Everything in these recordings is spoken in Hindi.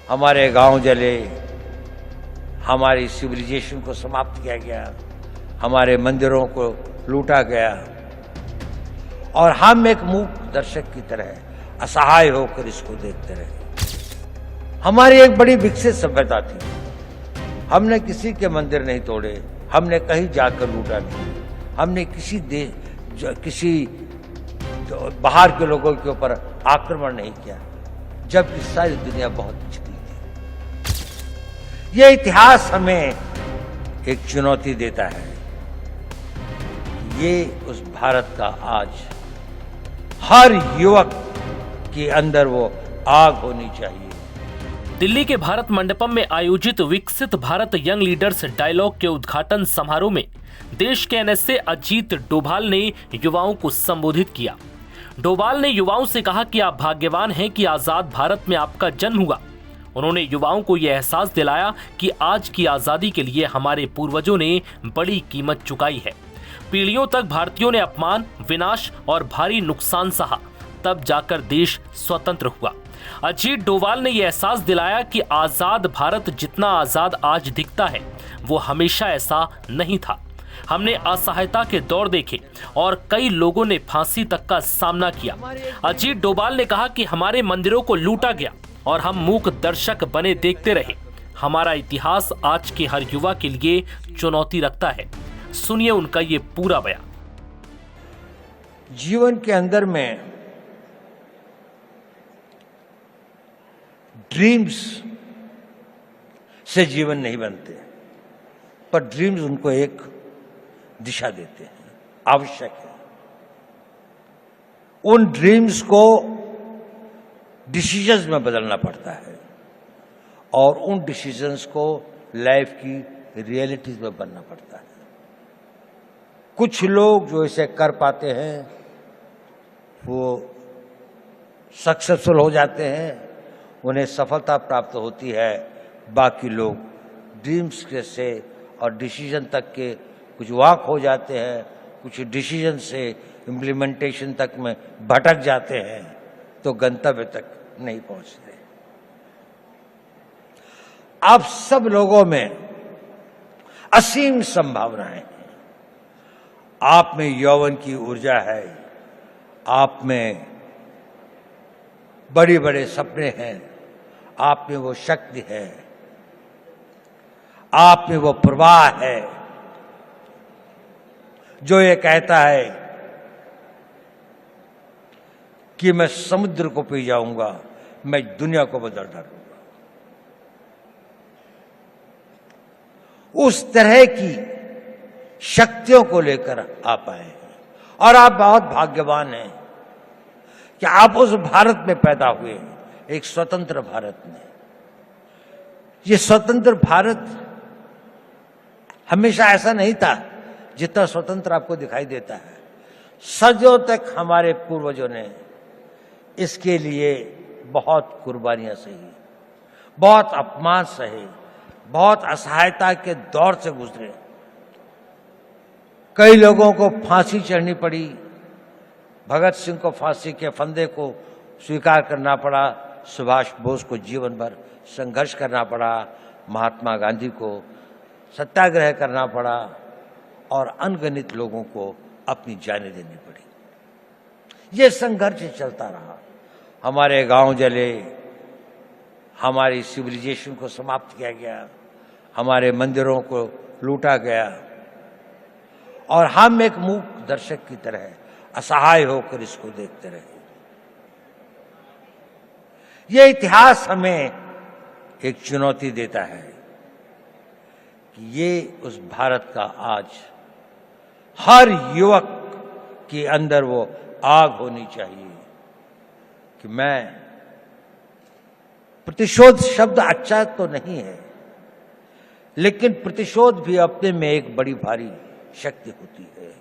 हमारे गांव जले, हमारी सिविलाइजेशन को समाप्त किया गया, हमारे मंदिरों को लूटा गया और हम एक मूक दर्शक की तरह असहाय होकर इसको देखते रहे। हमारी एक बड़ी विकसित सभ्यता थी। हमने किसी के मंदिर नहीं तोड़े, हमने कहीं जाकर लूटा नहीं, हमने किसी बाहर के लोगों के ऊपर आक्रमण नहीं किया, जबकि सारी दुनिया बहुत पिछड़ी थी। यह इतिहास हमें एक चुनौती देता है। ये उस भारत का आज हर युवक के अंदर वो आग होनी चाहिए। दिल्ली के भारत मंडपम में आयोजित विकसित भारत यंग लीडर्स डायलॉग के उद्घाटन समारोह में देश के एनएसए अजीत डोभाल ने युवाओं को संबोधित किया। डोभाल ने युवाओं से कहा कि आप भाग्यवान हैं कि आजाद भारत में आपका जन्म हुआ। उन्होंने युवाओं को यह एहसास दिलाया कि आज की आजादी के लिए हमारे पूर्वजों ने बड़ी कीमत चुकाई है। पीढ़ियों तक भारतीयों ने अपमान, विनाश और भारी नुकसान सहा, तब जाकर देश स्वतंत्र हुआ। अजीत डोभाल ने यह एहसास दिलाया कि आजाद भारत जितना आजाद आज दिखता है, वो हमेशा ऐसा नहीं था। हमने असहायता के दौर देखे और कई लोगों ने फांसी तक का सामना किया। अजीत डोभाल ने कहा कि हमारे मंदिरों को लूटा गया और हम मूक दर्शक बने देखते रहे। हमारा इतिहास आज के हर युवा के लिए चुनौती रखता है। सुनिए उनका ये पूरा बयान। जीवन के अंदर में ड्रीम्स से जीवन नहीं बनते, पर ड्रीम्स उनको एक दिशा देते हैं, आवश्यक है। उन ड्रीम्स को डिसीजंस में बदलना पड़ता है और उन डिसीजंस को लाइफ की रियलिटीज में बनना पड़ता है। कुछ लोग जो इसे कर पाते हैं वो सक्सेसफुल हो जाते हैं, उन्हें सफलता प्राप्त होती है। बाकी लोग ड्रीम्स के से और डिसीजन तक के कुछ वाक हो जाते हैं, कुछ डिसीजन से इम्प्लीमेंटेशन तक में भटक जाते हैं, तो गंतव्य तक नहीं पहुंचते। आप सब लोगों में असीम संभावनाएं हैं। आप में यौवन की ऊर्जा है, आप में बड़े बड़े सपने हैं, आप में वो शक्ति है, आप में वो प्रवाह है जो ये कहता है कि मैं समुद्र को पी जाऊंगा, मैं दुनिया को बदल डालूंगा। उस तरह की शक्तियों को लेकर आप आए हैं और आप बहुत भाग्यवान हैं कि आप उस भारत में पैदा हुए, एक स्वतंत्र भारत में। ये स्वतंत्र भारत हमेशा ऐसा नहीं था जितना स्वतंत्र आपको दिखाई देता है। सदियों तक हमारे पूर्वजों ने इसके लिए बहुत कुर्बानियां सही, बहुत अपमान सहे, बहुत असहायता के दौर से गुजरे। कई लोगों को फांसी चढ़नी पड़ी, भगत सिंह को फांसी के फंदे को स्वीकार करना पड़ा, सुभाष बोस को जीवन भर संघर्ष करना पड़ा, महात्मा गांधी को सत्याग्रह करना पड़ा और अनगिनत लोगों को अपनी जानें देनी पड़ी। ये संघर्ष चलता रहा। हमारे गांव जले, हमारी सिविलाइजेशन को समाप्त किया गया, हमारे मंदिरों को लूटा गया और हम एक मूक दर्शक की तरह असहाय होकर इसको देखते रहे। यह इतिहास हमें एक चुनौती देता है कि ये उस भारत का आज हर युवक के अंदर वो आग होनी चाहिए कि मैं, प्रतिशोध शब्द अच्छा तो नहीं है, लेकिन प्रतिशोध भी अपने में एक बड़ी भारी शक्ति होती है।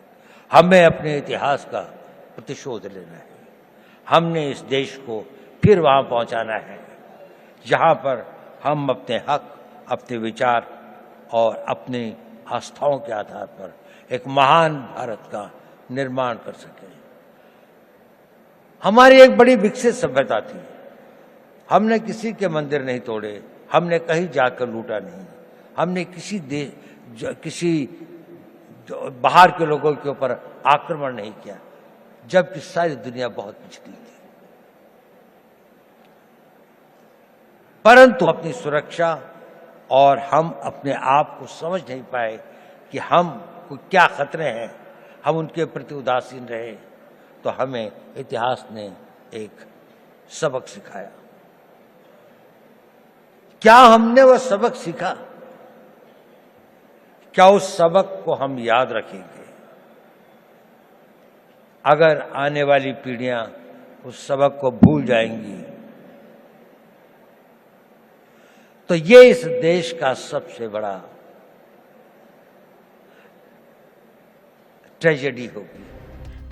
हमें अपने इतिहास का प्रतिशोध लेना है। हमने इस देश को फिर वहां पहुंचाना है जहां पर हम अपने हक, अपने विचार और अपनी आस्थाओं के आधार पर एक महान भारत का निर्माण कर सकें। हमारी एक बड़ी विकसित सभ्यता थी। हमने किसी के मंदिर नहीं तोड़े, हमने कहीं जाकर लूटा नहीं, हमने किसी बाहर के लोगों के ऊपर आक्रमण नहीं किया, जबकि सारी दुनिया बहुत पिछड़ी थी। परंतु अपनी सुरक्षा और हम अपने आप को समझ नहीं पाए कि हम को क्या खतरे हैं, हम उनके प्रति उदासीन रहे, तो हमें इतिहास ने एक सबक सिखाया। क्या हमने वह सबक सीखा? क्या उस सबक को हम याद रखेंगे? अगर आने वाली पीढ़ियां उस सबक को भूल जाएंगी तो ये इस देश का सबसे बड़ा ट्रेजेडी होगी।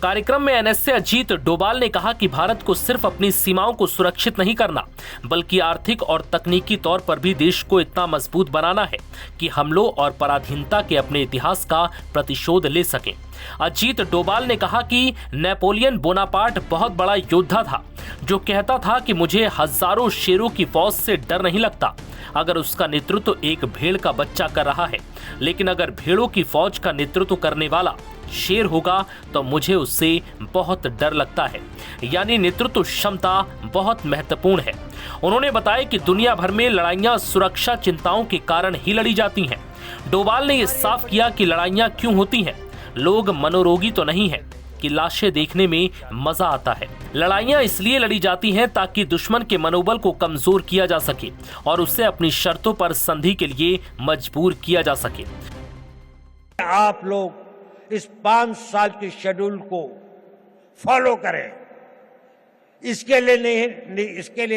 कार्यक्रम में एनएसए अजीत डोभाल ने कहा कि भारत को सिर्फ अपनी सीमाओं को सुरक्षित नहीं करना, बल्कि आर्थिक और तकनीकी तौर पर भी देश को इतना मजबूत बनाना है कि हमलों और पराधीनता के अपने इतिहास का प्रतिशोध ले सकें। अजीत डोभाल ने कहा कि नेपोलियन बोनापार्ट बहुत बड़ा योद्धा था, जो कहता था कि मुझे हजारों शेरों की फौज से डर नहीं लगता अगर उसका नेतृत्व एक भेड़ का बच्चा कर रहा है, लेकिन अगर भेड़ों की फौज का नेतृत्व करने वाला शेर होगा तो मुझे उससे बहुत डर लगता है। यानी नेतृत्व क्षमता बहुत महत्वपूर्ण है। उन्होंने बताया कि दुनिया भर में लड़ाइयां सुरक्षा चिंताओं के कारण ही लड़ी जाती हैं। डोभाल ने यह साफ किया कि लड़ाइयां क्यों होती हैं। लोग मनोरोगी तो नहीं है कि लाशें देखने में मजा आता है। लड़ाइयां इसलिए लड़ी जाती हैं ताकि दुश्मन के मनोबल को कमजोर किया जा सके और उसे अपनी शर्तों पर संधि के लिए मजबूर किया जा सके। आप लोग इस 5 साल के शेड्यूल को फॉलो करें। इसके लिए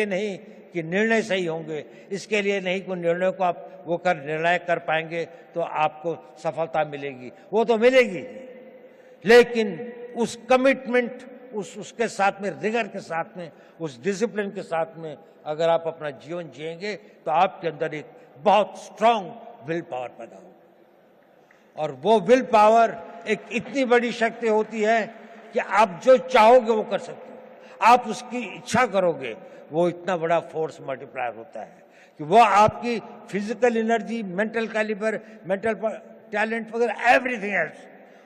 नहीं कि निर्णय सही होंगे, इसके लिए नहीं कि निर्णय को आप निर्णय कर पाएंगे तो आपको सफलता मिलेगी, वो तो मिलेगी, लेकिन उस कमिटमेंट, उसके साथ में, रिगर के साथ में, उस डिसिप्लिन के साथ में अगर आप अपना जीवन जिएंगे तो आपके अंदर एक बहुत स्ट्रांग विल पावर पैदा होगा। और वो विल पावर एक इतनी बड़ी शक्ति होती है कि आप जो चाहोगे वो कर सकते हो। आप उसकी इच्छा करोगे, वो इतना बड़ा फोर्स मल्टीप्लायर होता है कि वो आपकी physical energy, mental calibre, mental talent वगैरह एवरीथिंग एल्स,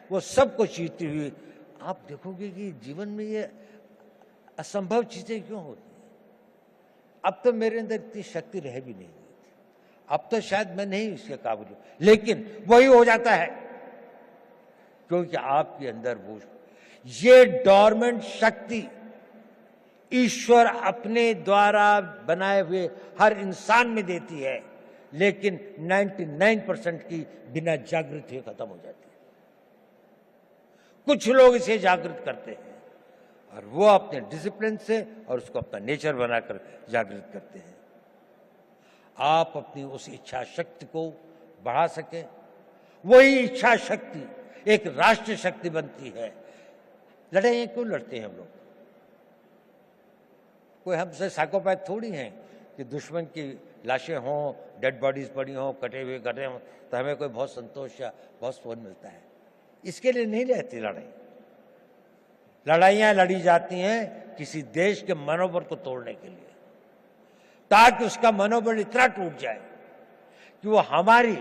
वो सब कुछ जीतती हुई आप देखोगे कि जीवन में ये असंभव चीजें क्यों होती हैं। अब तो मेरे अंदर इतनी शक्ति रह भी नहीं गई, अब तो शायद मैं नहीं इसके काबिल हूं, लेकिन वही हो जाता है क्योंकि आपके अंदर वो ये डोरमेंट शक्ति ईश्वर अपने द्वारा बनाए हुए हर इंसान में देती है, लेकिन 99% की बिना जागृत हुए खत्म हो जाती है। कुछ लोग इसे जागृत करते हैं और वो अपने डिसिप्लिन से और उसको अपना नेचर बनाकर जागृत करते हैं। आप अपनी उस इच्छा शक्ति को बढ़ा सके, वही इच्छा शक्ति एक राष्ट्र शक्ति बनती है। लड़ाइयां क्यों लड़ते हैं हम लोग? कोई हमसे साइकोपैथ थोड़ी हैं कि दुश्मन की लाशें हों, डेड बॉडीज पड़ी हों, कटे हुए गटे हों तो हमें कोई बहुत संतोष या बहुत सुकून मिलता है। इसके लिए नहीं रहती लड़ाई। लड़ाइयां लड़ी जाती हैं किसी देश के मनोबल को तोड़ने के लिए, ताकि उसका मनोबल इतना टूट जाए कि वो हमारी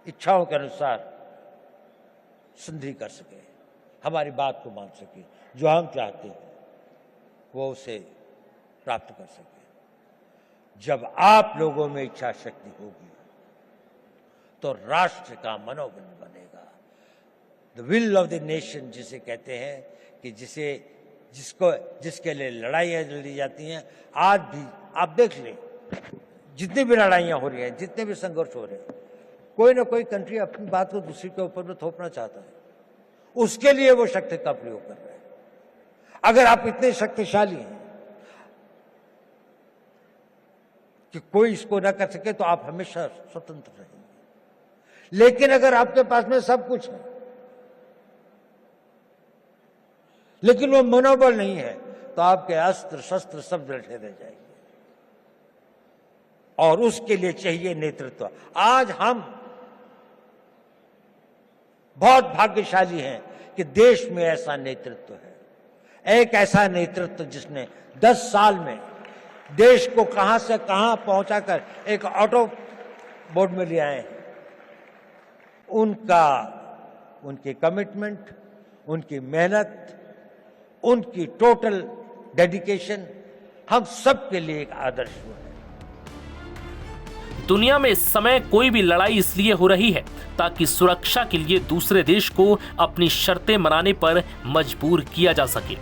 इच्छाओं के अनुसार संधि कर सके, हमारी बात को मान सके, जो हम चाहते हैं वो उसे प्राप्त कर सके। जब आप लोगों में इच्छा शक्ति होगी तो राष्ट्र का मनोबल बनेगा। The will of the nation जिसे कहते हैं कि जिसके लिए लड़ाइयां लड़ी जाती हैं। आज भी आप देख लें, जितनी भी लड़ाइयां हो रही हैं, जितने भी संघर्ष हो रहे हैं, कोई ना कोई कंट्री अपनी बात को दूसरी के ऊपर में थोपना चाहता है, उसके लिए वो शक्ति का प्रयोग कर रहा है। अगर आप इतने शक्तिशाली हैं कि कोई इसको ना कर सके तो आप हमेशा स्वतंत्र रहेंगे। लेकिन अगर आपके पास में सब कुछ है लेकिन वो मनोबल नहीं है तो आपके अस्त्र शस्त्र सब बैठे रह जाएंगे। और उसके लिए चाहिए नेतृत्व। आज हम बहुत भाग्यशाली हैं कि देश में ऐसा नेतृत्व है, एक ऐसा नेतृत्व जिसने 10 साल में देश को कहां से कहां पहुंचाकर एक ऑटो बोर्ड में ले आए हैं, उनकी कमिटमेंट, उनकी मेहनत, उनकी टोटल डेडिकेशन हम सब के लिए एक आदर्श है। दुनिया में इस समय कोई भी लड़ाई इसलिए हो रही है ताकि सुरक्षा के लिए दूसरे देश को अपनी शर्तें मनाने पर मजबूर किया जा सके।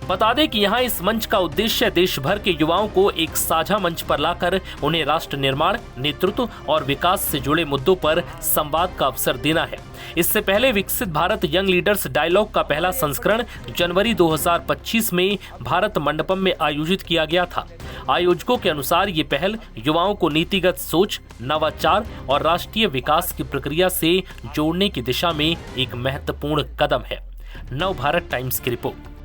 बता दें कि यहाँ इस मंच का उद्देश्य देश भर के युवाओं को एक साझा मंच पर लाकर उन्हें राष्ट्र निर्माण, नेतृत्व और विकास से जुड़े मुद्दों पर संवाद का अवसर देना है। इससे पहले विकसित भारत यंग लीडर्स डायलॉग का पहला संस्करण जनवरी 2025 में भारत मंडपम में आयोजित किया गया था। आयोजकों के अनुसार ये पहल युवाओं को नीतिगत सोच, नवाचार और राष्ट्रीय विकास की प्रक्रिया से जोड़ने की दिशा में एक महत्वपूर्ण कदम है। नव भारत टाइम्स की रिपोर्ट।